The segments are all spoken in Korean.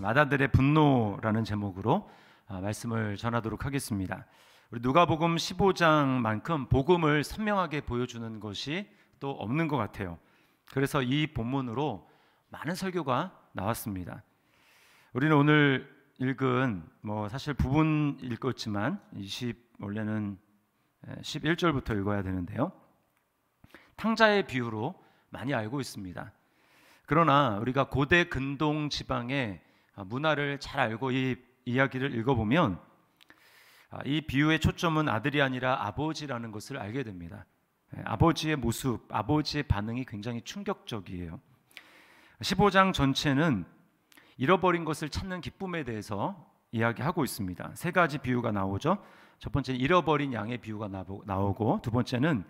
마다들의 분노라는 제목으로 말씀을 전하도록 하겠습니다. 우리 누가복음 15장만큼 복음을 선명하게 보여주는 것이 또 없는 것 같아요. 그래서 이 본문으로 많은 설교가 나왔습니다. 우리는 오늘 읽은 사실 부분 읽었지만 원래는 11절부터 읽어야 되는데요. 탕자의 비유로 많이 알고 있습니다. 그러나 우리가 고대 근동 지방의 문화를 잘 알고 이 이야기를 읽어보면 이 비유의 초점은 아들이 아니라 아버지라는 것을 알게 됩니다. 아버지의 모습, 아버지의 반응이 굉장히 충격적이에요. 15장 전체는 잃어버린 것을 찾는 기쁨에 대해서 이야기하고 있습니다. 세 가지 비유가 나오죠. 첫 번째는 잃어버린 양의 비유가 나오고, 두 번째는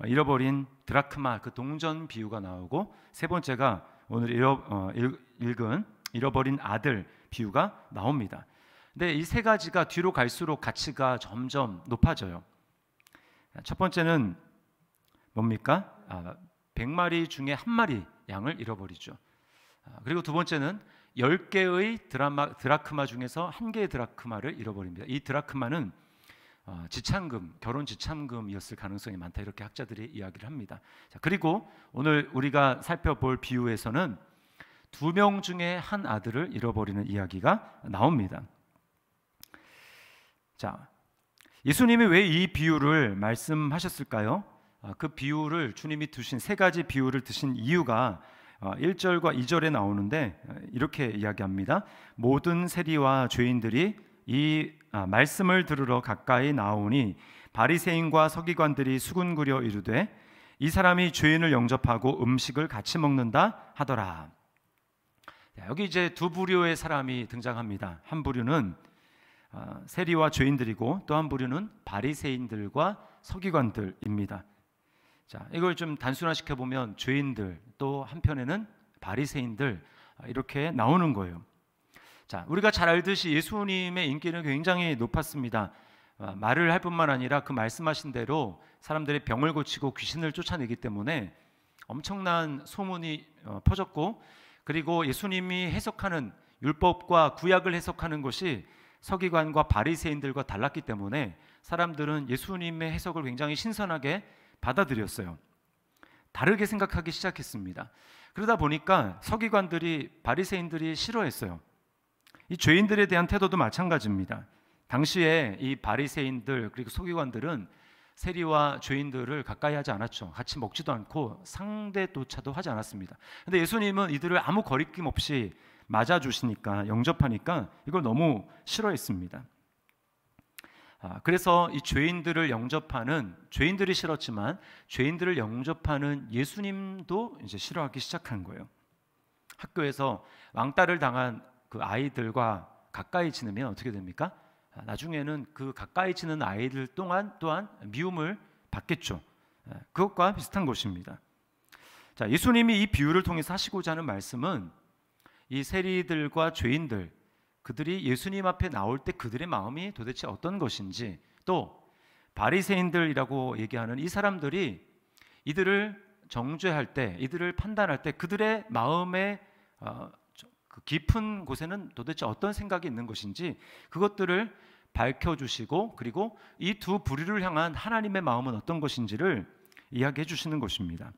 잃어버린 드라크마, 그 동전 비유가 나오고, 세 번째가 오늘 읽은 잃어버린 아들 비유가 나옵니다. 근데 이 세 가지가 뒤로 갈수록 가치가 점점 높아져요. 첫 번째는 뭡니까? 100마리 중에 한 마리 양을 잃어버리죠. 그리고 두 번째는 10개의 드라크마 중에서 한 개의 드라크마를 잃어버립니다. 이 드라크마는 지참금, 결혼 지참금이었을 가능성이 많다, 이렇게 학자들이 이야기를 합니다. 자, 그리고 오늘 우리가 살펴볼 비유에서는 2명 중에 한 아들을 잃어버리는 이야기가 나옵니다. 자, 예수님이 왜 이 비유를 말씀하셨을까요? 그 비유를, 주님이 두신 세 가지 비유를 드신 이유가 1절과 2절에 나오는데 이렇게 이야기합니다. 모든 세리와 죄인들이 이 말씀을 들으러 가까이 나오니 바리새인과 서기관들이 수군거려 이르되 이 사람이 죄인을 영접하고 음식을 같이 먹는다 하더라. 여기 이제 두 부류의 사람이 등장합니다. 한 부류는 세리와 죄인들이고, 또 한 부류는 바리새인들과 서기관들입니다. 자, 이걸 좀 단순화시켜 보면 죄인들, 또 한편에는 바리새인들, 이렇게 나오는 거예요. 자, 우리가 잘 알듯이 예수님의 인기는 굉장히 높았습니다. 말을 할 뿐만 아니라 그 말씀하신 대로 사람들의 병을 고치고 귀신을 쫓아내기 때문에 엄청난 소문이 퍼졌고, 그리고 예수님이 해석하는 율법과 구약을 해석하는 것이 서기관과 바리새인들과 달랐기 때문에 사람들은 예수님의 해석을 굉장히 신선하게 받아들였어요. 다르게 생각하기 시작했습니다. 그러다 보니까 서기관들이, 바리새인들이 싫어했어요. 이 죄인들에 대한 태도도 마찬가지입니다. 당시에 이 바리새인들 그리고 서기관들은 세리와 죄인들을 가까이 하지 않았죠. 같이 먹지도 않고 상대조차도 하지 않았습니다. 그런데 예수님은 이들을 아무 거리낌 없이 맞아주시니까, 영접하니까 이걸 너무 싫어했습니다. 그래서 이 죄인들을 영접하는, 죄인들이 싫었지만 죄인들을 영접하는 예수님도 이제 싫어하기 시작한 거예요. 학교에서 왕따를 당한 그 아이들과 가까이 지내면 어떻게 됩니까? 나중에는 그 가까이 지는 아이들 또한 미움을 받겠죠. 그것과 비슷한 것입니다. 자, 예수님이 이 비유를 통해서 하시고자 하는 말씀은 이 세리들과 죄인들, 그들이 예수님 앞에 나올 때 그들의 마음이 도대체 어떤 것인지, 또 바리새인들이라고 얘기하는 이 사람들이 이들을 정죄할 때, 이들을 판단할 때 그들의 마음의 그 깊은 곳에는 도대체 어떤 생각이 있는 것인지 그것들을 밝혀주시고, 그리고 이 두 부류를 향한 하나님의 마음은 어떤 것인지를 이야기해 주시는 것입니다.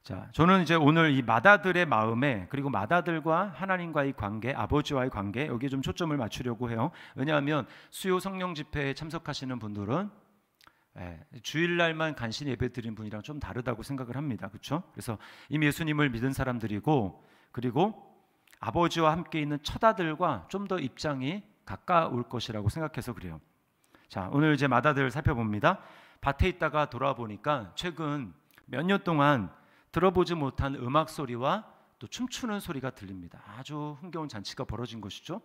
자, 저는 이제 오늘 이 마다들의 마음에, 그리고 마다들과 하나님과의 관계, 아버지와의 관계, 여기에 좀 초점을 맞추려고 해요. 왜냐하면 수요 성령 집회에 참석하시는 분들은 주일날만 간신히 예배 드린 분이랑 좀 다르다고 생각을 합니다. 그렇죠? 그래서 이미 예수님을 믿은 사람들이고, 그리고 아버지와 함께 있는 처다들과 좀 더 입장이 가까울 것이라고 생각해서 그래요. 자, 오늘 이제 마다들을 살펴봅니다. 밭에 있다가 돌아보니까 최근 몇 년 동안 들어보지 못한 음악 소리와 또 춤추는 소리가 들립니다. 아주 흥겨운 잔치가 벌어진 것이죠.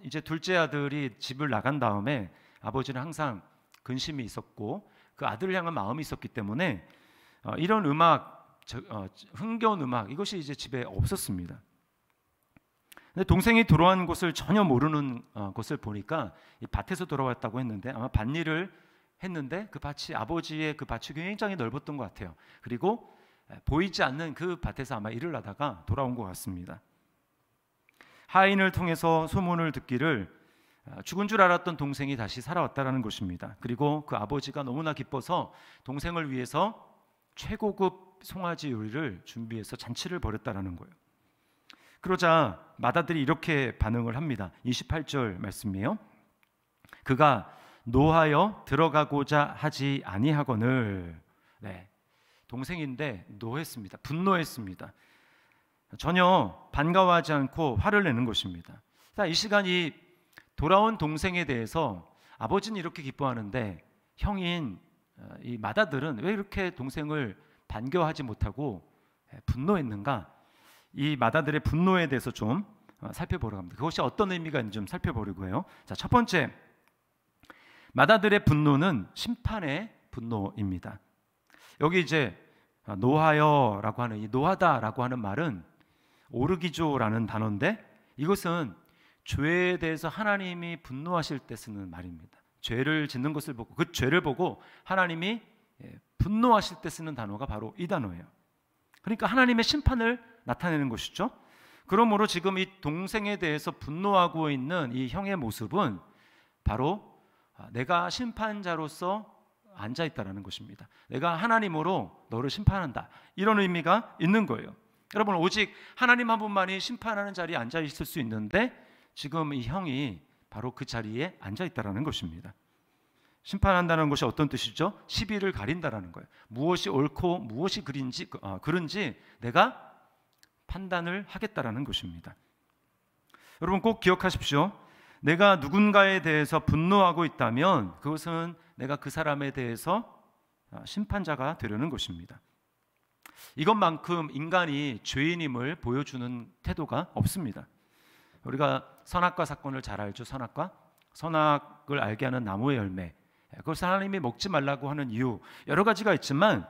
이제 둘째 아들이 집을 나간 다음에 아버지는 항상 근심이 있었고 그 아들을 향한 마음이 있었기 때문에 이런 음악, 흥겨운 음악, 이것이 이제 집에 없었습니다. 근데 동생이 돌아온 것을 전혀 모르는 것을 보니까 이 밭에서 돌아왔다고 했는데, 아마 밭일을 했는데 그 밭이, 아버지의 그 밭이 굉장히 넓었던 것 같아요. 그리고 보이지 않는 그 밭에서 아마 일을 하다가 돌아온 것 같습니다. 하인을 통해서 소문을 듣기를 죽은 줄 알았던 동생이 다시 살아왔다라는 것입니다. 그리고 그 아버지가 너무나 기뻐서 동생을 위해서 최고급 송아지 요리를 준비해서 잔치를 벌였다라는 거예요. 그러자 맏아들이 이렇게 반응을 합니다. 28절 말씀이에요. 그가 노하여 들어가고자 하지 아니하거늘. 네, 동생인데 노했습니다. 분노했습니다. 전혀 반가워하지 않고 화를 내는 것입니다. 자, 이 시간이 돌아온 동생에 대해서 아버지는 이렇게 기뻐하는데 형인 이 맏아들은 왜 이렇게 동생을 반겨하지 못하고 분노했는가? 이 맏아들의 분노에 대해서 좀 살펴보려고 합니다. 그것이 어떤 의미가 있는지 좀 살펴보려고 해요. 자, 첫 번째, 맏아들의 분노는 심판의 분노입니다. 여기 이제 노하여라고 하는 이 노하다라고 하는 말은 오르기조라는 단어인데 이것은 죄에 대해서 하나님이 분노하실 때 쓰는 말입니다. 죄를 짓는 것을 보고 그 죄를 보고 하나님이 분노하실 때 쓰는 단어가 바로 이 단어예요. 그러니까 하나님의 심판을 나타내는 것이죠. 그러므로 지금 이 동생에 대해서 분노하고 있는 이 형의 모습은 바로 내가 심판자로서 앉아있다라는 것입니다. 내가 하나님으로 너를 심판한다, 이런 의미가 있는 거예요. 여러분, 오직 하나님 한 분만이 심판하는 자리에 앉아있을 수 있는데 지금 이 형이 바로 그 자리에 앉아있다라는 것입니다. 심판한다는 것이 어떤 뜻이죠? 시비를 가린다라는 거예요. 무엇이 옳고 무엇이 그른지 내가 판단을 하겠다라는 것입니다. 여러분, 꼭 기억하십시오. 내가 누군가에 대해서 분노하고 있다면 그것은 내가 그 사람에 대해서 심판자가 되려는 것입니다. 이것만큼 인간이 죄인임을 보여주는 태도가 없습니다. 우리가 선악과 사건을 잘 알죠. 선악을 알게 하는 나무의 열매, 그것을 하나님이 먹지 말라고 하는 이유, 여러 가지가 있지만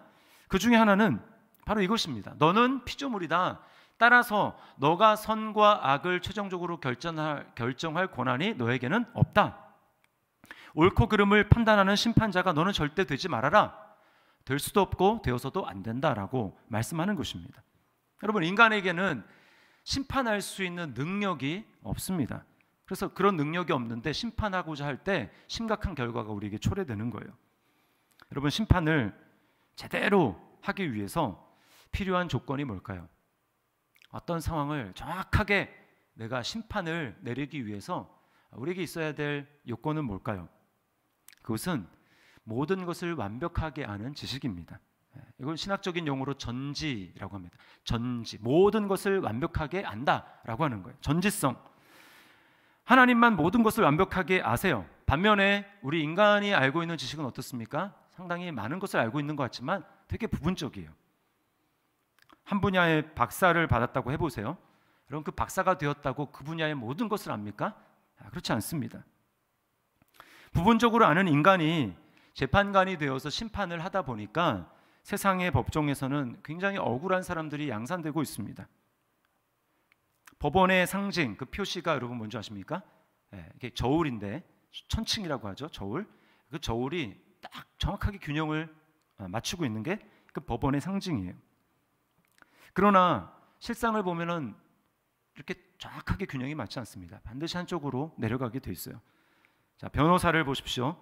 그 중에 하나는 바로 이것입니다. 너는 피조물이다. 따라서 너가 선과 악을 최종적으로 결정할 권한이 너에게는 없다. 옳고 그름을 판단하는 심판자가 너는 절대 되지 말아라. 될 수도 없고 되어서도 안 된다라고 말씀하는 것입니다. 여러분, 인간에게는 심판할 수 있는 능력이 없습니다. 그래서 그런 능력이 없는데 심판하고자 할 때 심각한 결과가 우리에게 초래되는 거예요. 여러분, 심판을 제대로 하기 위해서 필요한 조건이 뭘까요? 어떤 상황을 정확하게 내가 심판을 내리기 위해서 우리에게 있어야 될 요건은 뭘까요? 그것은 모든 것을 완벽하게 아는 지식입니다. 이걸 신학적인 용어로 전지라고 합니다. 전지, 모든 것을 완벽하게 안다라고 하는 거예요. 전지성. 하나님만 모든 것을 완벽하게 아세요. 반면에 우리 인간이 알고 있는 지식은 어떻습니까? 상당히 많은 것을 알고 있는 것 같지만 되게 부분적이에요. 한 분야의 박사를 받았다고 해보세요. 그럼 그 박사가 되었다고 그 분야의 모든 것을 압니까? 그렇지 않습니다. 부분적으로 아는 인간이 재판관이 되어서 심판을 하다 보니까 세상의 법정에서는 굉장히 억울한 사람들이 양산되고 있습니다. 법원의 상징, 그 표시가 여러분 뭔지 아십니까? 이게 저울인데, 천칭이라고 하죠. 저울. 그 저울이 딱 정확하게 균형을 맞추고 있는 게 그 법원의 상징이에요. 그러나 실상을 보면은 이렇게 정확하게 균형이 맞지 않습니다. 반드시 한쪽으로 내려가게 돼 있어요. 자, 변호사를 보십시오.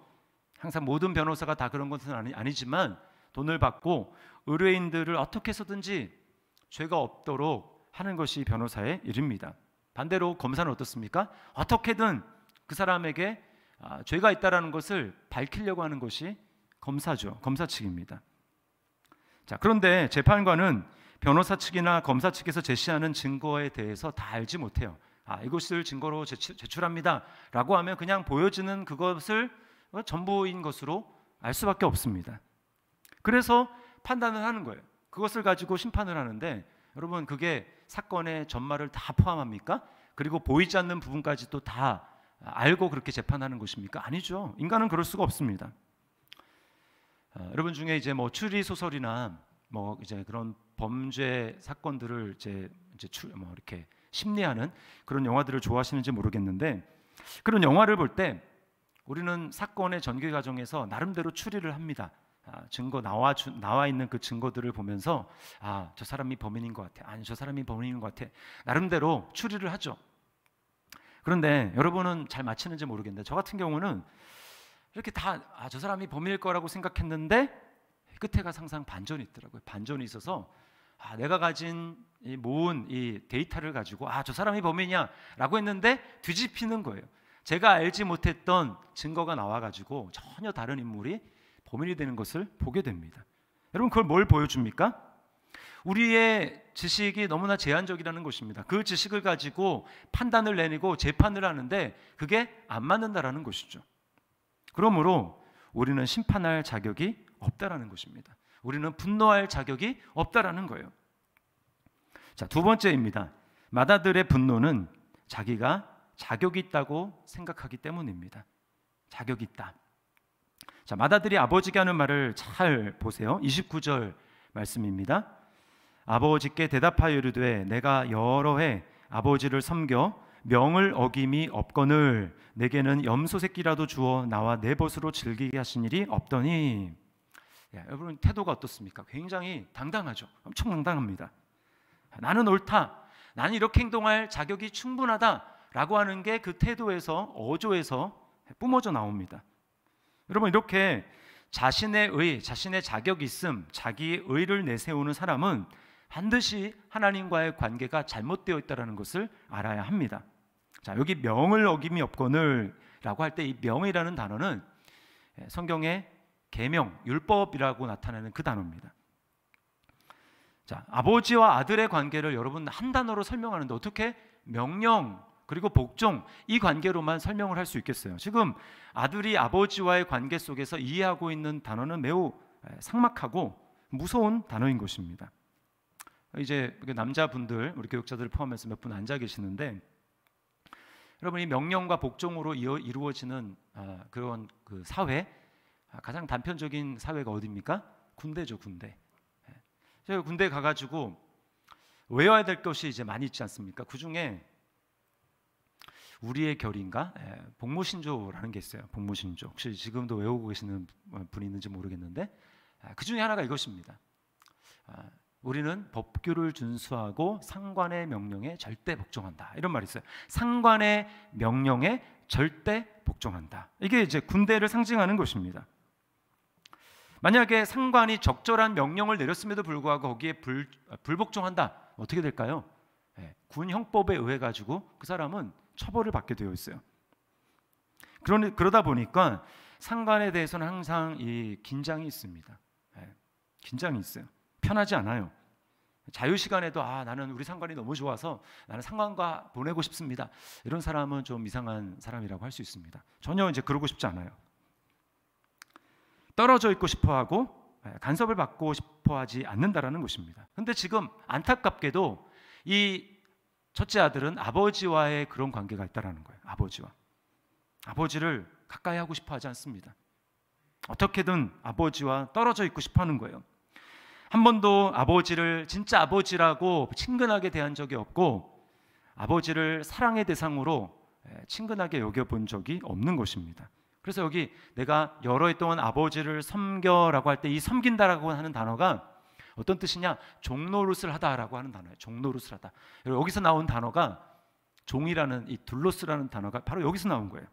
항상 모든 변호사가 다 그런 것은 아니지만 돈을 받고 의뢰인들을 어떻게 해서든지 죄가 없도록 하는 것이 변호사의 일입니다. 반대로 검사는 어떻습니까? 어떻게든 그 사람에게 죄가 있다라는 것을 밝히려고 하는 것이 검사죠. 검사 측입니다. 자, 그런데 재판관은 변호사 측이나 검사 측에서 제시하는 증거에 대해서 다 알지 못해요. 이것을 증거로 제출합니다 라고 하면 그냥 보여지는 그것을 전부인 것으로 알 수밖에 없습니다. 그래서 판단을 하는 거예요. 그것을 가지고 심판을 하는데 여러분, 그게 사건의 전말을 다 포함합니까? 그리고 보이지 않는 부분까지도 다 알고 그렇게 재판하는 것입니까? 아니죠. 인간은 그럴 수가 없습니다. 여러분 중에 이제 뭐 추리 소설이나 뭐 이제 그런 범죄 사건들을 이제 이렇게 심리하는 그런 영화들을 좋아하시는지 모르겠는데, 그런 영화를 볼 때 우리는 사건의 전개 과정에서 나름대로 추리를 합니다. 증거 나와 있는 그 증거들을 보면서 저 사람이 범인인 것 같아. 아니, 저 사람이 범인인 것 같아. 나름대로 추리를 하죠. 그런데 여러분은 잘 맞히는지 모르겠는데 저 같은 경우는 이렇게 다 저 사람이 범인일 거라고 생각했는데 끝에 가서 항상 반전이 있더라고요. 반전이 있어서 내가 가진 모은 이 데이터를 가지고 저 사람이 범인이야 라고 했는데 뒤집히는 거예요. 제가 알지 못했던 증거가 나와가지고 전혀 다른 인물이 범인이 되는 것을 보게 됩니다. 여러분, 그걸 뭘 보여줍니까? 우리의 지식이 너무나 제한적이라는 것입니다. 그 지식을 가지고 판단을 내리고 재판을 하는데 그게 안 맞는다라는 것이죠. 그러므로 우리는 심판할 자격이 없다라는 것입니다. 우리는 분노할 자격이 없다라는 거예요. 자, 두 번째입니다. 마다들의 분노는 자기가 자격이 있다고 생각하기 때문입니다. 자격이 있다. 자, 마다들이 아버지께 하는 말을 잘 보세요. 29절 말씀입니다. 아버지께 대답하여 이르되 내가 여러 해 아버지를 섬겨 명을 어김이 없거늘 내게는 염소 새끼라도 주어 나와 내 벗으로 즐기게 하신 일이 없더니. 여러분, 태도가 어떻습니까? 굉장히 당당하죠. 엄청 당당합니다. 나는 옳다, 나는 이렇게 행동할 자격이 충분하다라고 하는 게 그 태도에서, 어조에서 뿜어져 나옵니다. 여러분, 이렇게 자신의 의, 자신의 자격이 있음, 자기의 의를 내세우는 사람은 반드시 하나님과의 관계가 잘못되어 있다는 것을 알아야 합니다. 자, 여기 명을 어김이 없거늘 라고 할 때 이 명이라는 단어는 성경의 계명, 율법이라고 나타내는 그 단어입니다. 자, 아버지와 아들의 관계를 여러분 한 단어로 설명하는데 어떻게 명령 그리고 복종, 이 관계로만 설명을 할 수 있겠어요? 지금 아들이 아버지와의 관계 속에서 이해하고 있는 단어는 매우 삭막하고 무서운 단어인 것입니다. 이제 남자분들, 우리 교육자들을 포함해서 몇 분 앉아 계시는데, 여러분, 이 명령과 복종으로 이루어지는 그런 그 사회, 가장 단편적인 사회가 어디입니까? 군대죠, 군대. 제가 군대 가가지고 외워야 될 것이 이제 많이 있지 않습니까? 그 중에 우리의 결인가? 복무신조라는 게 있어요. 복무신조. 혹시 지금도 외우고 계시는 분이 있는지 모르겠는데, 그 중에 하나가 이것입니다. 우리는 법규를 준수하고 상관의 명령에 절대 복종한다, 이런 말이 있어요. 상관의 명령에 절대 복종한다. 이게 이제 군대를 상징하는 것입니다. 만약에 상관이 적절한 명령을 내렸음에도 불구하고 거기에 불복종한다, 어떻게 될까요? 군 형법에 의해 가지고 그 사람은 처벌을 받게 되어 있어요. 그러다 보니까 상관에 대해서는 항상 이 긴장이 있습니다. 긴장이 있어요. 편하지 않아요. 자유시간에도 나는 우리 상관이 너무 좋아서 나는 상관과 보내고 싶습니다, 이런 사람은 좀 이상한 사람이라고 할 수 있습니다. 전혀 이제 그러고 싶지 않아요. 떨어져 있고 싶어하고 간섭을 받고 싶어하지 않는다라는 것입니다. 그런데 지금 안타깝게도 이 첫째 아들은 아버지와의 그런 관계가 있다라는 거예요. 아버지를 가까이 하고 싶어하지 않습니다. 어떻게든 아버지와 떨어져 있고 싶어하는 거예요. 한 번도 아버지를 진짜 아버지라고 친근하게 대한 적이 없고 아버지를 사랑의 대상으로 친근하게 여겨본 적이 없는 것입니다. 그래서 여기 내가 여러 해 동안 아버지를 섬겨라고 할 때 이 섬긴다라고 하는 단어가 어떤 뜻이냐? 종노릇을 하다라고 하는 단어예요. 종노릇을 하다. 여기서 나온 단어가 종이라는, 이 둘로스라는 단어가 바로 여기서 나온 거예요.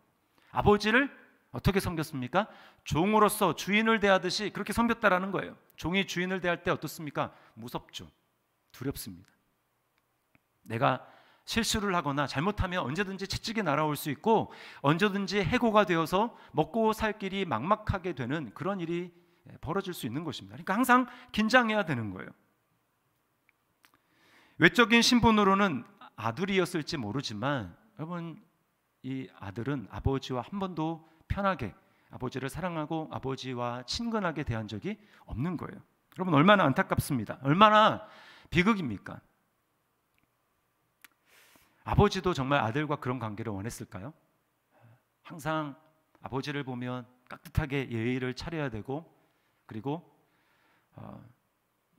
아버지를 어떻게 섬겼습니까? 종으로서 주인을 대하듯이 그렇게 섬겼다라는 거예요. 종이 주인을 대할 때 어떻습니까? 무섭죠. 두렵습니다. 내가 실수를 하거나 잘못하면 언제든지 채찍이 날아올 수 있고 언제든지 해고가 되어서 먹고 살 길이 막막하게 되는 그런 일이 벌어질 수 있는 것입니다. 그러니까 항상 긴장해야 되는 거예요. 외적인 신분으로는 아들이었을지 모르지만 여러분, 이 아들은 아버지와 한 번도 편하게, 아버지를 사랑하고 아버지와 친근하게 대한 적이 없는 거예요. 여러분, 얼마나 안타깝습니다. 얼마나 비극입니까? 아버지도 정말 아들과 그런 관계를 원했을까요? 항상 아버지를 보면 깍듯하게 예의를 차려야 되고, 그리고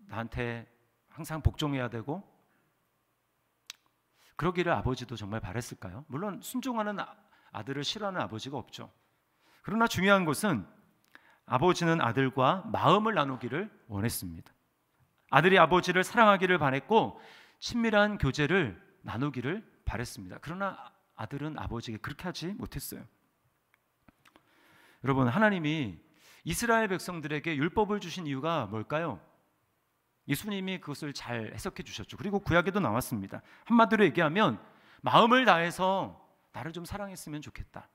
나한테 항상 복종해야 되고, 그러기를 아버지도 정말 바랬을까요? 물론 순종하는 아들을 싫어하는 아버지가 없죠. 그러나 중요한 것은 아버지는 아들과 마음을 나누기를 원했습니다. 아들이 아버지를 사랑하기를 바랬고 친밀한 교제를 나누기를 바랬습니다. 그러나 아들은 아버지에게 그렇게 하지 못했어요. 여러분, 하나님이 이스라엘 백성들에게 율법을 주신 이유가 뭘까요? 예수님이 그것을 잘 해석해 주셨죠. 그리고 구약에도 나왔습니다. 한마디로 얘기하면 마음을 다해서 나를 좀 사랑했으면 좋겠다.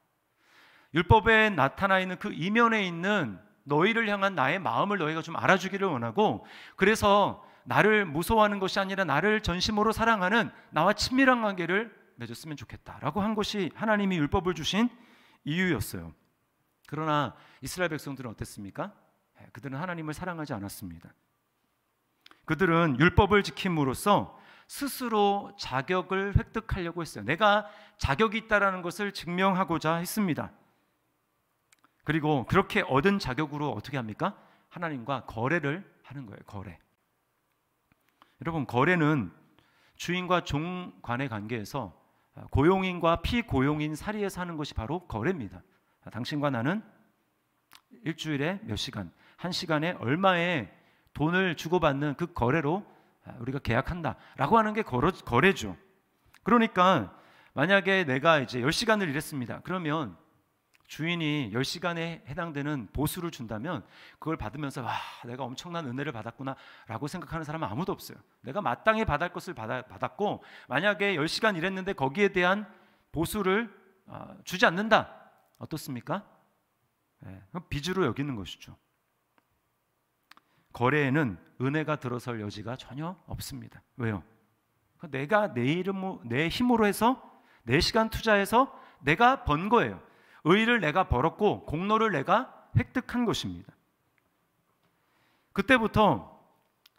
율법에 나타나 있는 그 이면에 있는 너희를 향한 나의 마음을 너희가 좀 알아주기를 원하고, 그래서 나를 무서워하는 것이 아니라 나를 전심으로 사랑하는 나와 친밀한 관계를 맺었으면 좋겠다라고 한 것이 하나님이 율법을 주신 이유였어요. 그러나 이스라엘 백성들은 어땠습니까? 그들은 하나님을 사랑하지 않았습니다. 그들은 율법을 지킴으로써 스스로 자격을 획득하려고 했어요. 내가 자격이 있다는 것을 증명하고자 했습니다. 그리고 그렇게 얻은 자격으로 어떻게 합니까? 하나님과 거래를 하는 거예요. 거래. 여러분, 거래는 주인과 종 간의 관계에서 고용인과 피고용인 사이에서 하는 것이 바로 거래입니다. 당신과 나는 일주일에 몇 시간, 한 시간에 얼마의 돈을 주고받는 그 거래로 우리가 계약한다라고 하는 게 거래죠. 그러니까 만약에 내가 이제 10시간을 일했습니다. 그러면 주인이 10시간에 해당되는 보수를 준다면 그걸 받으면서 와, 내가 엄청난 은혜를 받았구나 라고 생각하는 사람은 아무도 없어요. 내가 마땅히 받을 것을 받았고, 만약에 10시간 일했는데 거기에 대한 보수를 주지 않는다, 어떻습니까? 빚으로 여기는 것이죠. 거래에는 은혜가 들어설 여지가 전혀 없습니다. 왜요? 내가 내 힘으로 해서 내 시간 투자해서 내가 번 거예요. 의의를 내가 벌었고 공로를 내가 획득한 것입니다. 그때부터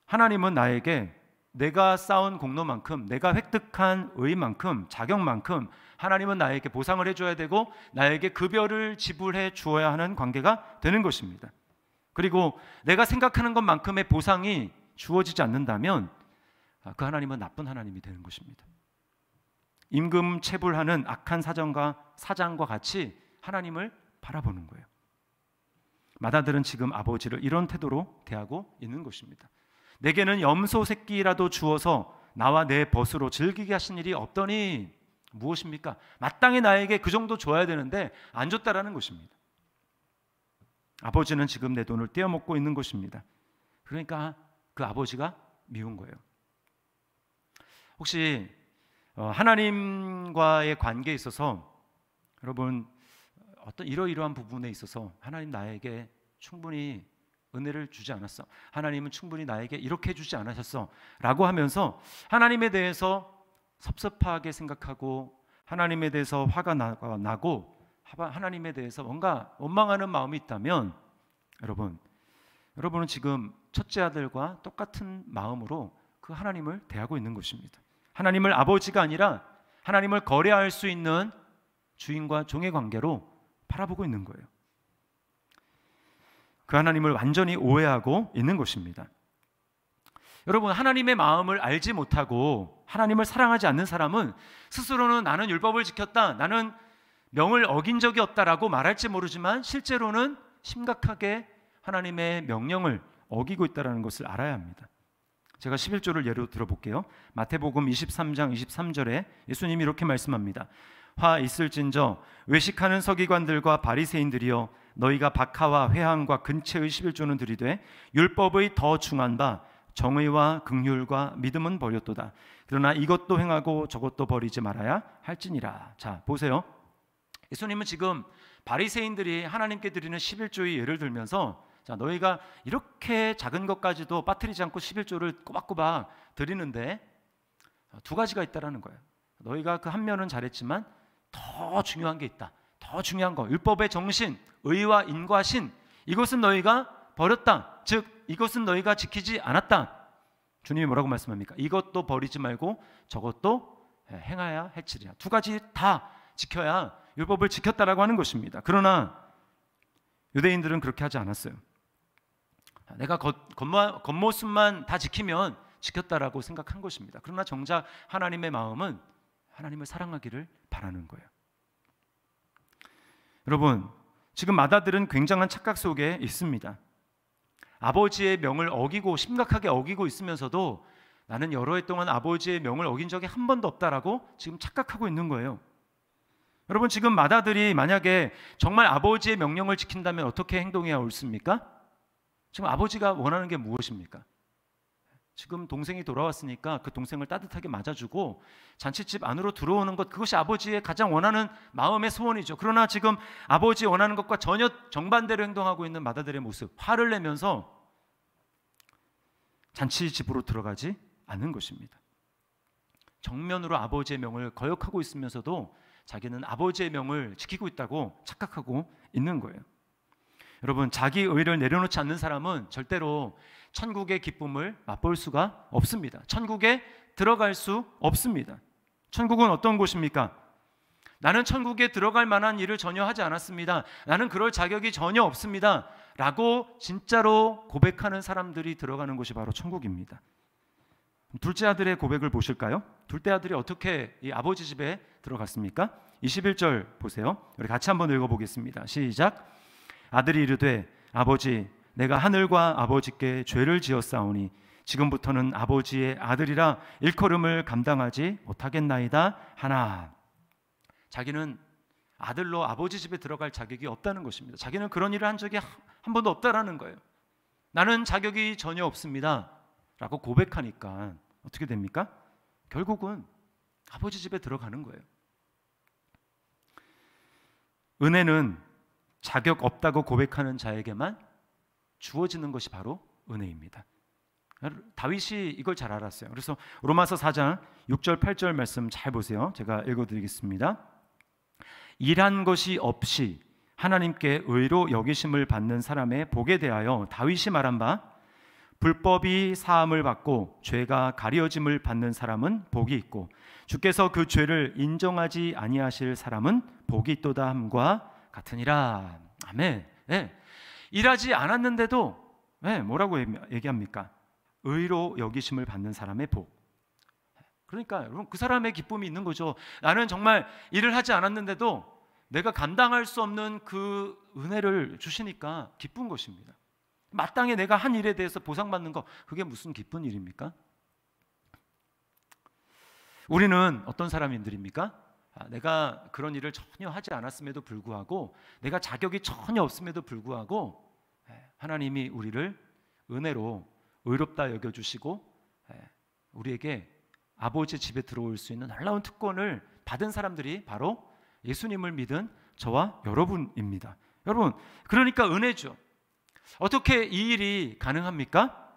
하나님은 나에게 내가 쌓은 공로만큼, 내가 획득한 의의만큼, 자격만큼 하나님은 나에게 보상을 해줘야 되고 나에게 급여를 지불해 주어야 하는 관계가 되는 것입니다. 그리고 내가 생각하는 것만큼의 보상이 주어지지 않는다면 그 하나님은 나쁜 하나님이 되는 것입니다. 임금 체불하는 악한 사장과 같이 하나님을 바라보는 거예요. 맏아들은 지금 아버지를 이런 태도로 대하고 있는 것입니다. 내게는 염소 새끼라도 주어서 나와 내 벗으로 즐기게 하신 일이 없더니 무엇입니까? 마땅히 나에게 그 정도 줘야 되는데 안 줬다라는 것입니다. 아버지는 지금 내 돈을 떼어먹고 있는 것입니다. 그러니까 그 아버지가 미운 거예요. 혹시 하나님과의 관계에 있어서 여러분 어떤 이러이러한 부분에 있어서 하나님 나에게 충분히 은혜를 주지 않았어, 하나님은 충분히 나에게 이렇게 해주지 않으셨어 라고 하면서 하나님에 대해서 섭섭하게 생각하고 하나님에 대해서 화가 나고 하나님에 대해서 뭔가 원망하는 마음이 있다면 여러분은 지금 첫째 아들과 똑같은 마음으로 그 하나님을 대하고 있는 것입니다. 하나님을 아버지가 아니라 하나님을 거래할 수 있는 주인과 종의 관계로 바라보고 있는 거예요. 그 하나님을 완전히 오해하고 있는 것입니다. 여러분, 하나님의 마음을 알지 못하고 하나님을 사랑하지 않는 사람은 스스로는 나는 율법을 지켰다, 나는 명을 어긴 적이 없다라고 말할지 모르지만 실제로는 심각하게 하나님의 명령을 어기고 있다는 것을 알아야 합니다. 제가 11조를 예로 들어볼게요. 마태복음 23장 23절에 예수님이 이렇게 말씀합니다. 화 있을진저 외식하는 서기관들과 바리새인들이여, 너희가 박하와 회항과 근체의 11조는 드리되 율법의 더 중한 바 정의와 긍휼과 믿음은 버렸도다. 그러나 이것도 행하고 저것도 버리지 말아야 할지니라. 자, 보세요. 예수님은 지금 바리새인들이 하나님께 드리는 11조의 예를 들면서, 자, 너희가 이렇게 작은 것까지도 빠뜨리지 않고 11조를 꼬박꼬박 드리는데 두 가지가 있다라는 거예요. 너희가 그 한 면은 잘했지만 더 중요한 게 있다. 더 중요한 거, 율법의 정신, 의와 인과신, 이것은 너희가 버렸다. 즉 이것은 너희가 지키지 않았다. 주님이 뭐라고 말씀합니까? 이것도 버리지 말고 저것도 행하야 할지니라. 두 가지 다 지켜야 율법을 지켰다라고 하는 것입니다. 그러나 유대인들은 그렇게 하지 않았어요. 내가 겉모습만 다 지키면 지켰다라고 생각한 것입니다. 그러나 정작 하나님의 마음은 하나님을 사랑하기를 바라는 거예요. 여러분, 지금 맏아들은 굉장한 착각 속에 있습니다. 아버지의 명을 어기고 심각하게 어기고 있으면서도 나는 여러 해 동안 아버지의 명을 어긴 적이 한 번도 없다라고 지금 착각하고 있는 거예요. 여러분, 지금 맏아들이 만약에 정말 아버지의 명령을 지킨다면 어떻게 행동해야 옳습니까? 지금 아버지가 원하는 게 무엇입니까? 지금 동생이 돌아왔으니까 그 동생을 따뜻하게 맞아주고 잔칫집 안으로 들어오는 것, 그것이 아버지의 가장 원하는 마음의 소원이죠. 그러나 지금 아버지 원하는 것과 전혀 정반대로 행동하고 있는 맏아들의 모습, 화를 내면서 잔치집으로 들어가지 않은 것입니다. 정면으로 아버지의 명을 거역하고 있으면서도 자기는 아버지의 명을 지키고 있다고 착각하고 있는 거예요. 여러분, 자기 의를 내려놓지 않는 사람은 절대로 천국의 기쁨을 맛볼 수가 없습니다. 천국에 들어갈 수 없습니다. 천국은 어떤 곳입니까? 나는 천국에 들어갈 만한 일을 전혀 하지 않았습니다. 나는 그럴 자격이 전혀 없습니다. 라고 진짜로 고백하는 사람들이 들어가는 곳이 바로 천국입니다. 둘째 아들의 고백을 보실까요? 둘째 아들이 어떻게 이 아버지 집에 들어갔습니까? 21절 보세요. 우리 같이 한번 읽어보겠습니다. 시작. 아들이 이르되 아버지, 내가 하늘과 아버지께 죄를 지었사오니 지금부터는 아버지의 아들이라 일컬음을 감당하지 못하겠나이다 하나. 자기는 아들로 아버지 집에 들어갈 자격이 없다는 것입니다. 자기는 그런 일을 한 적이 한 번도 없다라는 거예요. 나는 자격이 전혀 없습니다 라고 고백하니까 어떻게 됩니까? 결국은 아버지 집에 들어가는 거예요. 은혜는 자격 없다고 고백하는 자에게만 주어지는 것이 바로 은혜입니다. 다윗이 이걸 잘 알았어요. 그래서 로마서 4장 6절 8절 말씀 잘 보세요. 제가 읽어드리겠습니다. 일한 것이 없이 하나님께 의로 여기심을 받는 사람의 복에 대하여 다윗이 말한 바 불법이 사함을 받고 죄가 가려짐을 받는 사람은 복이 있고 주께서 그 죄를 인정하지 아니하실 사람은 복이 있도다 함과 같으니라. 아멘. 네. 일하지 않았는데도 뭐라고 얘기합니까? 의로 여기심을 받는 사람의 복. 그러니까 여러분, 그 사람의 기쁨이 있는 거죠. 나는 정말 일을 하지 않았는데도 내가 감당할 수 없는 그 은혜를 주시니까 기쁜 것입니다. 마땅히 내가 한 일에 대해서 보상받는 거, 그게 무슨 기쁜 일입니까? 우리는 어떤 사람들입니까? 내가 그런 일을 전혀 하지 않았음에도 불구하고, 내가 자격이 전혀 없음에도 불구하고 하나님이 우리를 은혜로 의롭다 여겨주시고 우리에게 아버지 집에 들어올 수 있는 놀라운 특권을 받은 사람들이 바로 예수님을 믿은 저와 여러분입니다. 여러분, 그러니까 은혜죠. 어떻게 이 일이 가능합니까?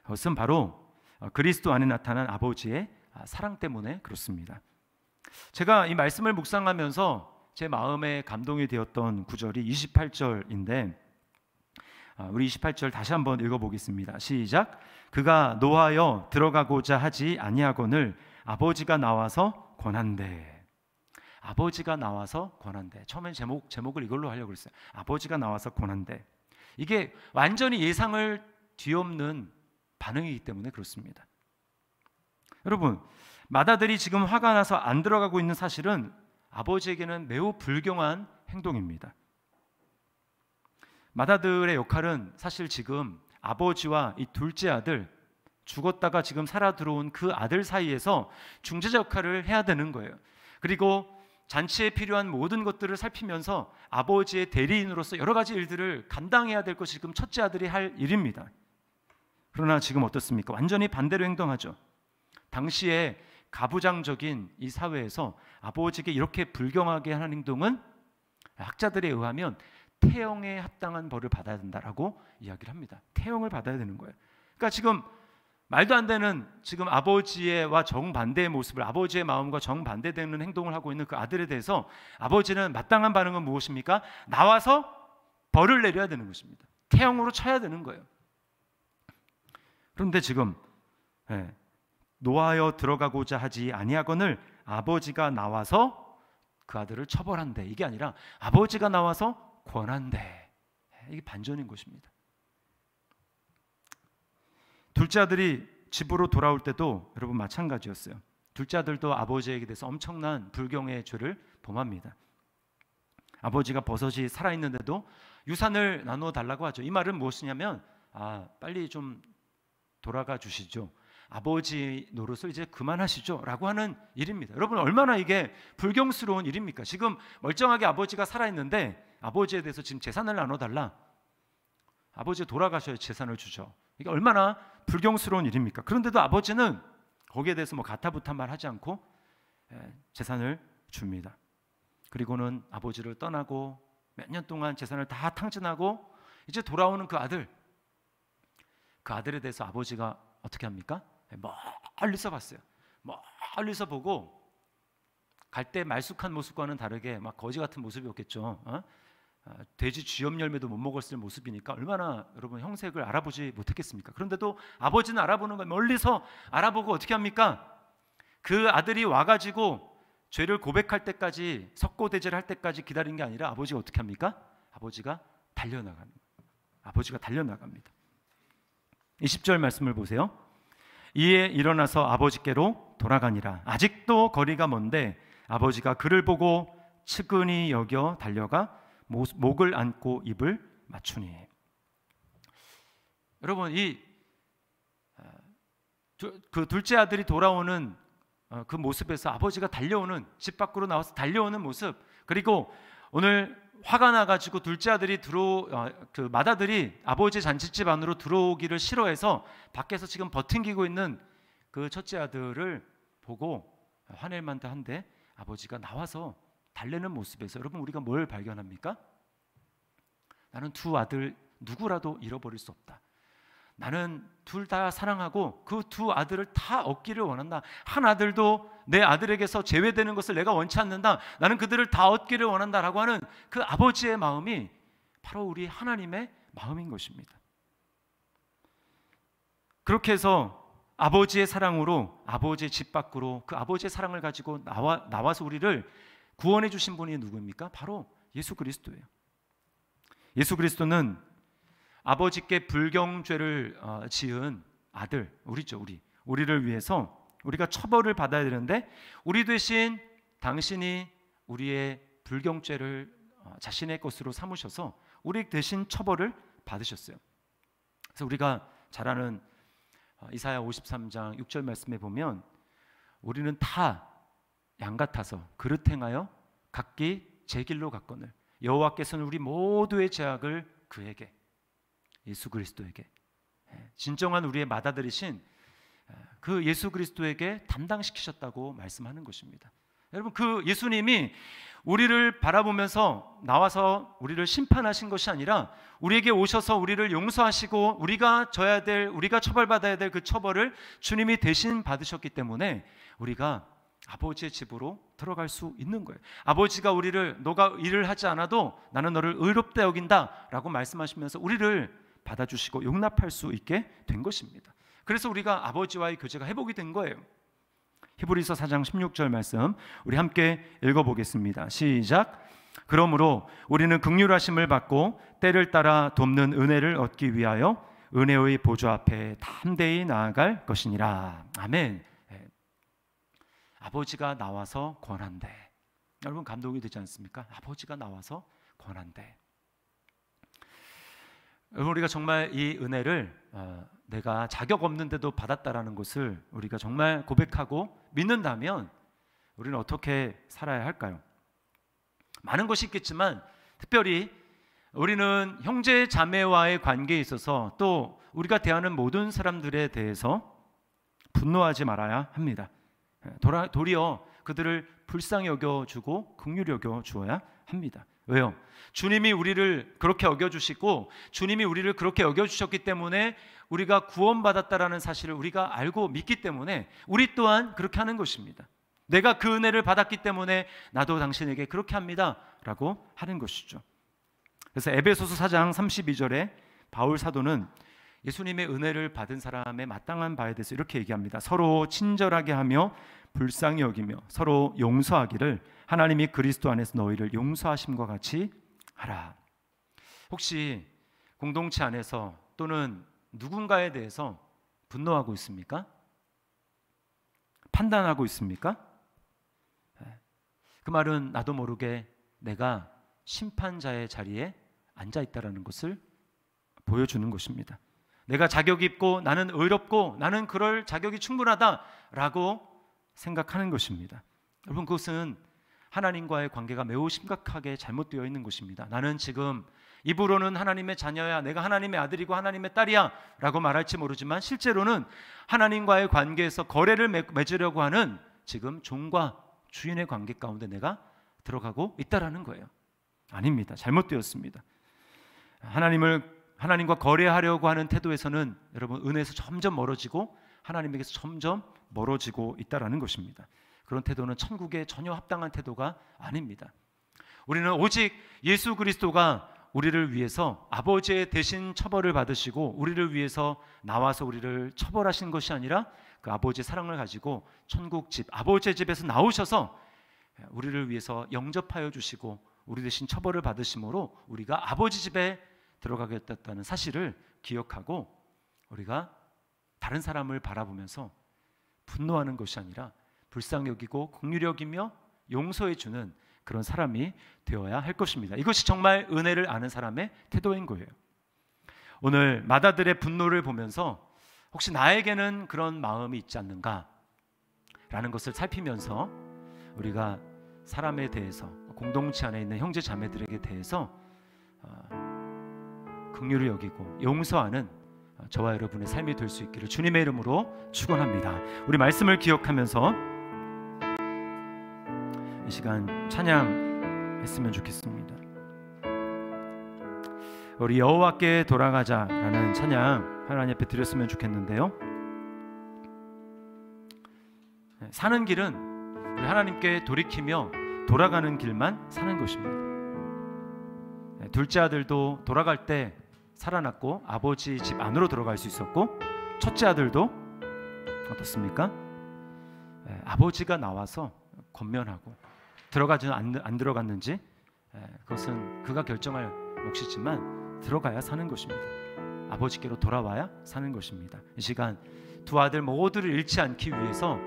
그것은 바로 그리스도 안에 나타난 아버지의 사랑 때문에 그렇습니다. 제가 이 말씀을 묵상하면서 제 마음에 감동이 되었던 구절이 28절인데 우리 28절 다시 한번 읽어보겠습니다. 시작. 그가 노하여 들어가고자 하지 아니하거늘 아버지가 나와서 권한대. 아버지가 나와서 권한대. 처음엔 제목을 이걸로 하려고 했어요. 아버지가 나와서 권한대. 이게 완전히 예상을 뒤엎는 반응이기 때문에 그렇습니다. 여러분, 맏아들이 지금 화가 나서 안 들어가고 있는 사실은 아버지에게는 매우 불경한 행동입니다. 맏아들의 역할은 사실 지금 아버지와 이 둘째 아들, 죽었다가 지금 살아 들어온 그 아들 사이에서 중재자 역할을 해야 되는 거예요. 그리고 잔치에 필요한 모든 것들을 살피면서 아버지의 대리인으로서 여러 가지 일들을 감당해야 될 것이 지금 첫째 아들이 할 일입니다. 그러나 지금 어떻습니까? 완전히 반대로 행동하죠. 당시에 가부장적인 이 사회에서 아버지에게 이렇게 불경하게 하는 행동은 학자들에 의하면 태형에 합당한 벌을 받아야 된다라고 이야기를 합니다. 태형을 받아야 되는 거예요. 그러니까 지금 말도 안 되는 지금 아버지와 정반대의 모습을, 아버지의 마음과 정반대되는 행동을 하고 있는 그 아들에 대해서 아버지는 마땅한 반응은 무엇입니까? 나와서 벌을 내려야 되는 것입니다. 태형으로 쳐야 되는 거예요. 그런데 지금 노하여 들어가고자 하지 아니하거늘 아버지가 나와서 그 아들을 처벌한대. 이게 아니라 아버지가 나와서 권한대. 이게 반전인 것입니다. 둘째 아들이 집으로 돌아올 때도 여러분 마찬가지였어요. 둘째 아들도 아버지에게 대해서 엄청난 불경의 죄를 범합니다. 아버지가 버섯이 살아있는데도 유산을 나누어 달라고 하죠. 이 말은 무엇이냐면 빨리 좀 돌아가 주시죠. 아버지 노릇을 이제 그만하시죠 라고 하는 일입니다. 여러분, 얼마나 이게 불경스러운 일입니까? 지금 멀쩡하게 아버지가 살아있는데 아버지에 대해서 지금 재산을 나눠달라, 아버지 돌아가셔야 재산을 주죠. 이게 얼마나 불경스러운 일입니까? 그런데도 아버지는 거기에 대해서 뭐 가타부타 말하지 않고 재산을 줍니다. 그리고는 아버지를 떠나고 몇 년 동안 재산을 다 탕진하고 이제 돌아오는 그 아들에 대해서 아버지가 어떻게 합니까? 멀리서 봤어요. 멀리서 보고, 갈 때 말쑥한 모습과는 다르게 막 거지 같은 모습이었겠죠. 돼지 쥐염 열매도 못 먹었을 모습이니까 얼마나 여러분 형색을 알아보지 못했겠습니까? 그런데도 아버지는 알아보는 걸 멀리서 알아보고 어떻게 합니까? 그 아들이 와가지고 죄를 고백할 때까지, 석고대죄를 할 때까지 기다린 게 아니라 아버지가 어떻게 합니까? 아버지가 달려나가는 거예요. 아버지가 달려나갑니다. 20절 말씀을 보세요. 이에 일어나서 아버지께로 돌아가니라. 아직도 거리가 먼데 아버지가 그를 보고 측은히 여겨 달려가 목을 안고 입을 맞추니. 여러분, 그 둘째 아들이 돌아오는 그 모습에서 아버지가 달려오는, 집 밖으로 나와서 달려오는 모습, 그리고 오늘 화가 나가지고 둘째 아들이 그 맏아들이 아버지 잔치집 안으로 들어오기를 싫어해서 밖에서 지금 버팅기고 있는 그 첫째 아들을 보고 화낼 만도 한데 아버지가 나와서 달래는 모습에서 여러분, 우리가 뭘 발견합니까? 나는 두 아들 누구라도 잃어버릴 수 없다. 나는 둘 다 사랑하고 그 두 아들을 다 얻기를 원한다. 한 아들도 내 아들에게서 제외되는 것을 내가 원치 않는다. 나는 그들을 다 얻기를 원한다라고 하는 그 아버지의 마음이 바로 우리 하나님의 마음인 것입니다. 그렇게 해서 아버지의 사랑으로 아버지의 집 밖으로 그 아버지의 사랑을 가지고 나와서 우리를 구원해 주신 분이 누구입니까? 바로 예수 그리스도예요. 예수 그리스도는 아버지께 불경죄를 지은 아들, 우리를 위해서 우리가 처벌을 받아야 되는데 우리 대신 당신이 우리의 불경죄를 자신의 것으로 삼으셔서 우리 대신 처벌을 받으셨어요. 그래서 우리가 잘 아는 이사야 53장 6절 말씀에 보면 우리는 다 양 같아서 그릇 행하여 각기 제 길로 갔거늘 여호와께서는 우리 모두의 죄악을 그에게, 예수 그리스도에게, 진정한 우리의 맏아들이신 그 예수 그리스도에게 담당시키셨다고 말씀하는 것입니다. 여러분, 그 예수님이 우리를 바라보면서 나와서 우리를 심판하신 것이 아니라 우리에게 오셔서 우리를 용서하시고 우리가 처벌받아야 될 그 처벌을 주님이 대신 받으셨기 때문에 우리가 아버지의 집으로 들어갈 수 있는 거예요. 아버지가 우리를 너가 일을 하지 않아도 나는 너를 의롭다 여긴다 라고 말씀하시면서 우리를 받아주시고 용납할 수 있게 된 것입니다. 그래서 우리가 아버지와의 교제가 회복이 된 거예요. 히브리서 4장 16절 말씀 우리 함께 읽어보겠습니다. 시작. 그러므로 우리는 긍휼하심을 받고 때를 따라 돕는 은혜를 얻기 위하여 은혜의 보좌 앞에 담대히 나아갈 것이니라. 아멘. 아버지가 나와서 권한대. 여러분, 감동이 되지 않습니까? 아버지가 나와서 권한대. 여러분, 우리가 정말 이 은혜를 내가 자격 없는데도 받았다라는 것을 우리가 정말 고백하고 믿는다면 우리는 어떻게 살아야 할까요? 많은 것이 있겠지만 특별히 우리는 형제 자매와의 관계에 있어서 또 우리가 대하는 모든 사람들에 대해서 분노하지 말아야 합니다. 도리어 그들을 불쌍히 여겨주고 긍휼히 여겨주어야 합니다. 왜요? 주님이 우리를 그렇게 여겨주시고 주님이 우리를 그렇게 여겨주셨기 때문에 우리가 구원받았다라는 사실을 우리가 알고 믿기 때문에 우리 또한 그렇게 하는 것입니다. 내가 그 은혜를 받았기 때문에 나도 당신에게 그렇게 합니다 라고 하는 것이죠. 그래서 에베소서 4장 32절에 바울 사도는 예수님의 은혜를 받은 사람의 마땅한 바에 대해서 이렇게 얘기합니다. 서로 친절하게 하며 불쌍히 여기며 서로 용서하기를 하나님이 그리스도 안에서 너희를 용서하심과 같이 하라. 혹시 공동체 안에서 또는 누군가에 대해서 분노하고 있습니까? 판단하고 있습니까? 그 말은 나도 모르게 내가 심판자의 자리에 앉아 있다라는 것을 보여주는 것입니다. 내가 자격 있고 나는 의롭고 나는 그럴 자격이 충분하다라고 생각하는 것입니다. 여러분, 그것은 하나님과의 관계가 매우 심각하게 잘못되어 있는 것입니다. 나는 지금 입으로는 하나님의 자녀야, 내가 하나님의 아들이고 하나님의 딸이야 라고 말할지 모르지만 실제로는 하나님과의 관계에서 거래를 맺으려고 하는 지금 종과 주인의 관계 가운데 내가 들어가고 있다라는 거예요. 아닙니다. 잘못되었습니다. 하나님과 거래하려고 하는 태도에서는 여러분, 은혜에서 점점 멀어지고 하나님에게서 점점 멀어지고 있다라는 것입니다. 그런 태도는 천국에 전혀 합당한 태도가 아닙니다. 우리는 오직 예수 그리스도가 우리를 위해서 아버지의 대신 처벌을 받으시고 우리를 위해서 나와서 우리를 처벌하신 것이 아니라 그 아버지의 사랑을 가지고 천국 집, 아버지의 집에서 나오셔서 우리를 위해서 영접하여 주시고 우리 대신 처벌을 받으심으로 우리가 아버지 집에 들어가게 됐다는 사실을 기억하고 우리가 다른 사람을 바라보면서 분노하는 것이 아니라 불쌍히 여기고 긍휼히 여기며 용서해 주는 그런 사람이 되어야 할 것입니다. 이것이 정말 은혜를 아는 사람의 태도인 거예요. 오늘 마다들의 분노를 보면서 혹시 나에게는 그런 마음이 있지 않는가 라는 것을 살피면서 우리가 사람에 대해서, 공동체 안에 있는 형제 자매들에게 대해서 긍휼히 여기고 용서하는 저와 여러분의 삶이 될 수 있기를 주님의 이름으로 축원합니다. 우리 말씀을 기억하면서 이 시간 찬양했으면 좋겠습니다. 우리 여호와께 돌아가자라는 찬양 하나님 앞에 드렸으면 좋겠는데요. 사는 길은 우리 하나님께 돌이키며 돌아가는 길만 사는 것입니다. 둘째 아들도 돌아갈 때 살아났고 아버지 집 안으로 들어갈 수 있었고, 첫째 아들도 어떻습니까? 아버지가 나와서 권면하고 들어가지 안 들어갔는지 그것은 그가 결정할 몫이지만 들어가야 사는 것입니다. 아버지께로 돌아와야 사는 것입니다. 이 시간 두 아들 모두를 잃지 않기 위해서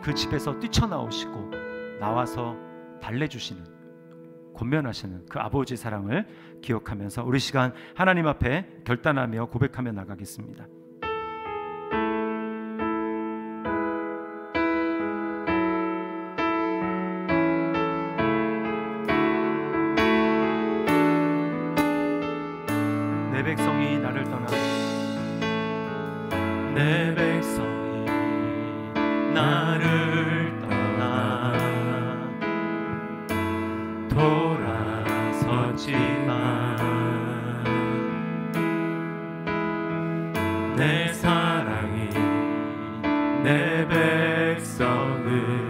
그 집에서 뛰쳐나오시고 나와서 달래주시는, 권면하시는 그 아버지의 사랑을 기억하면서 우리 시간 하나님 앞에 결단하며 고백하며 나가겠습니다. 내 백성이 나를 떠나, 내 백성이 나를 떠나 돌아섰지만 내 사랑이 내 백성을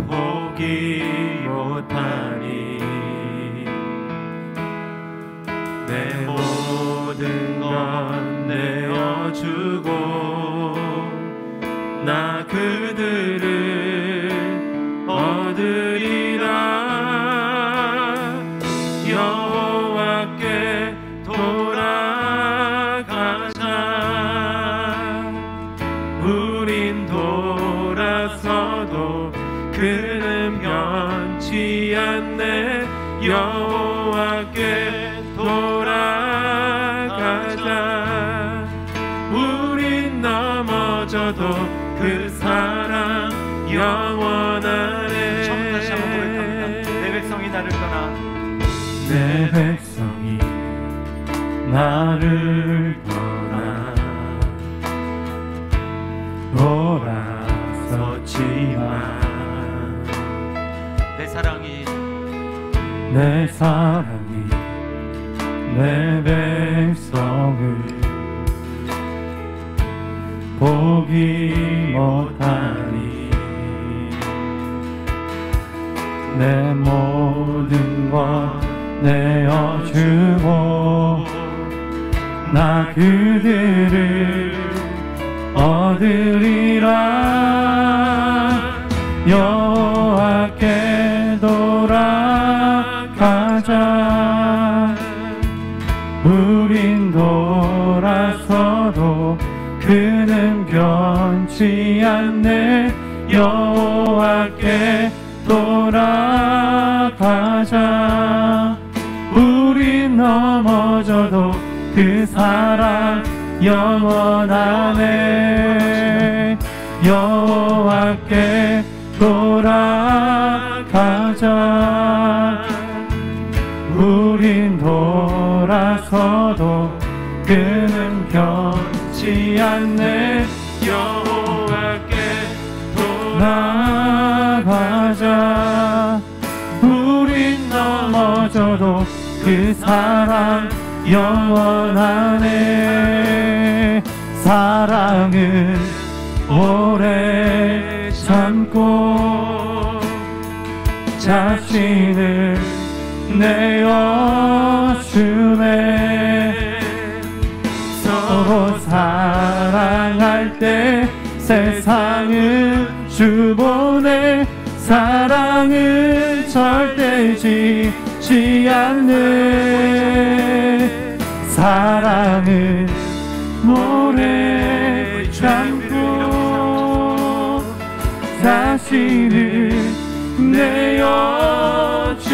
포기 못하니 내 모든 것 내어주고 나 그들을 얻으리라. 여호와께 돌아가자. 우린 돌아서도 그는 변치 않네. 여호와께 돌아가자. 우린 넘어져도 그 사랑 영원하네. 처음 다시 한번 고백합니다. 내 백성이 나를 떠나, 내 백성이 나를 떠나 돌아섰지만 내 사랑이 내 백성을 포기 못하니 내 모든 것 내어주고 나 그들을 얻으리라. 여호와께 돌아가자. 우린 돌아서도 그는 변치 않네. 여호와께 돌아가자. 우린 넘어져도 그 사랑 영원하네. 여호와께 돌아가자. 우린 돌아서도 그는 변치 않네. 여호와께 돌아가자. 우린 넘어져도 그 사랑 영원하네. 사랑은 오래 참고 자신을 내어주네. 서로 사랑할 때 세상은 주보내. 사랑은 절대 지지 않네. 사랑은 오래 참고 자신을 내어주네.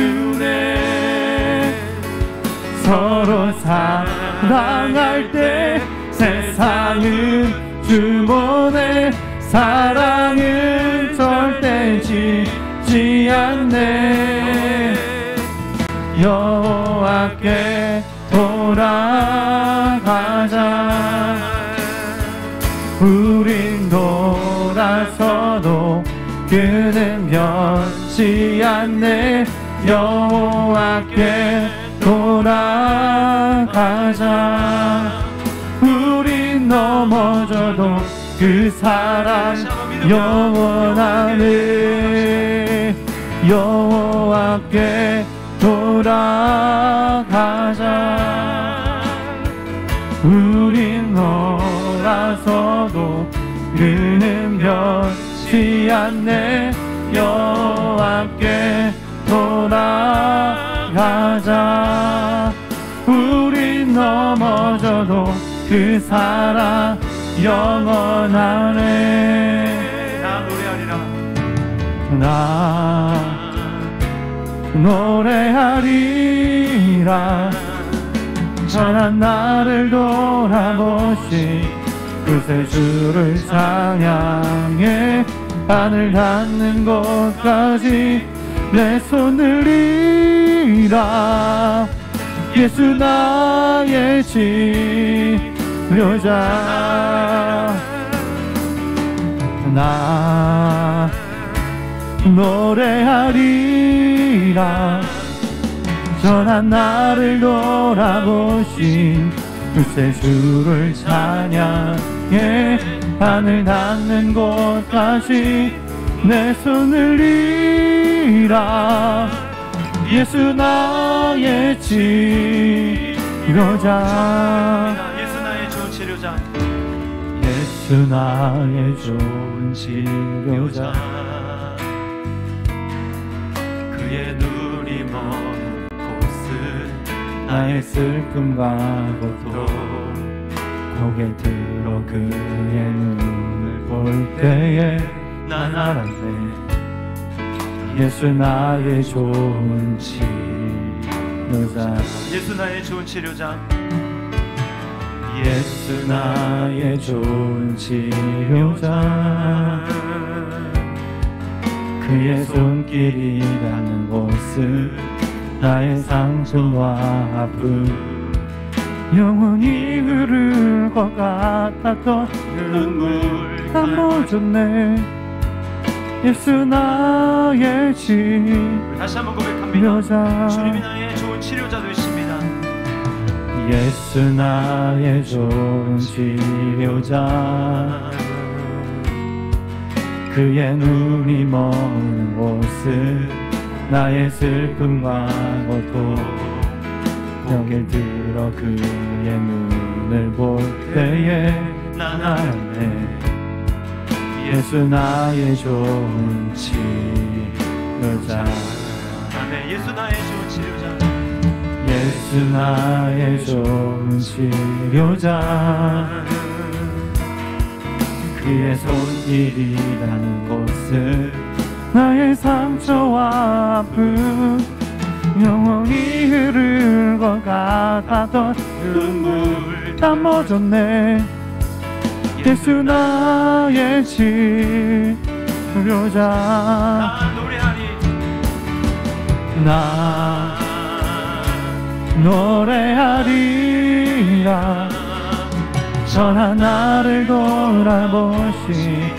서로 사랑할 때 세상은 주보내. 사랑은 절대 지지 않네. 여호와께 돌아가자. 우린 돌아서도 그는 변치 않네. 여호와께 돌아가자. 우린 넘어져도 그 사랑 영원하네. 여호와께 돌아가자. 우린 돌아서도 그는 변치 않네. 여호와께 돌아가자. 우린 넘어져도 그 사랑 영원하네. 나 노래하리라. 나 노래하리라. 전한 나를 돌아보시 구세주를 찬양해. 하늘 닿는 곳까지 내 손을 이라. 예수 나의 치료자. 나 노래하리라. 전한 나를 돌아보신 구세주를 찬양해. 하늘 닿는 곳까지 내 손을 이라. 예수 나의 치료자. 예수 나의 좋은 치료자. 예수 나의 좋은 치료자. 그의 눈이 먼 곳은 나의 슬픔과 고통. 고개 들어 그의 눈을 볼 때에 난 알았네. 예수 나의 좋은 치료자. 예수 나의 좋은 치료자. 예수 나의 좋은 치료자. 그의 손길이 가는 곳은 나의 상처와 아픔. 영원히 흐를 것 같았던 눈물 다 멈췄네. 예수 나의 다시 한번 고백합니다. 치료자. 주님이 나의 좋은 치료자 되십니다. 예수 나의 좋은 치료자. 그의 눈이 머는 곳은 나의 슬픔과 고통. 고개를 들어 그의 눈을 볼 때에 난 알았네. 예수 나의 좋은 치료자. 아멘. 예수 나의 좋은 치료자. 예수 나의 좋은 치료자. 그의 손길이 닿는 곳은 나의 상처와 아픔. 영원히 흐를 것 같았던 눈물 다 멎었네. 예수 나의 치료자. 나 노래하리라. 전하 나를 돌아보시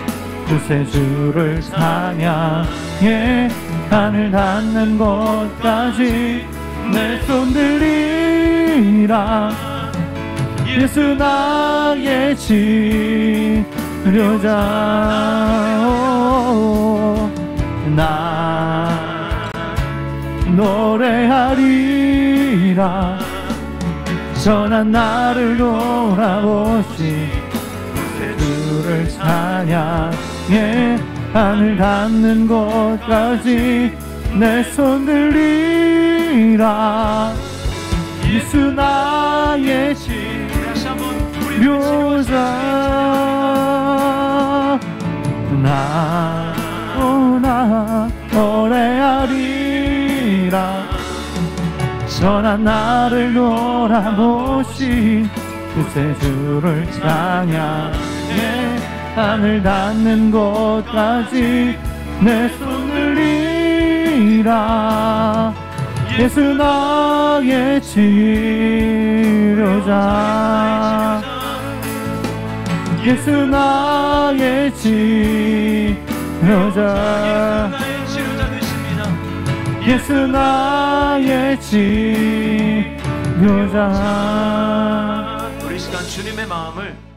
구세주를 찬양해. 하늘 닿는 곳까지 내 손 들리라. 예수 나의 치료자. 나 노래하리라. 전한 나를 돌아보시 주를 찬양해. 하늘 닿는 곳까지 내 손 들리라. 예수 나의 치료자. 나 노래하리라. 전한 나를 돌아보신 구세주를 찬양해. 하늘 닿는 곳까지 내 손을 들리라. 예수 나의 치료자. 예수 나의 치료자. 예수 나의 치료자. 우리 시간 주님의 마음을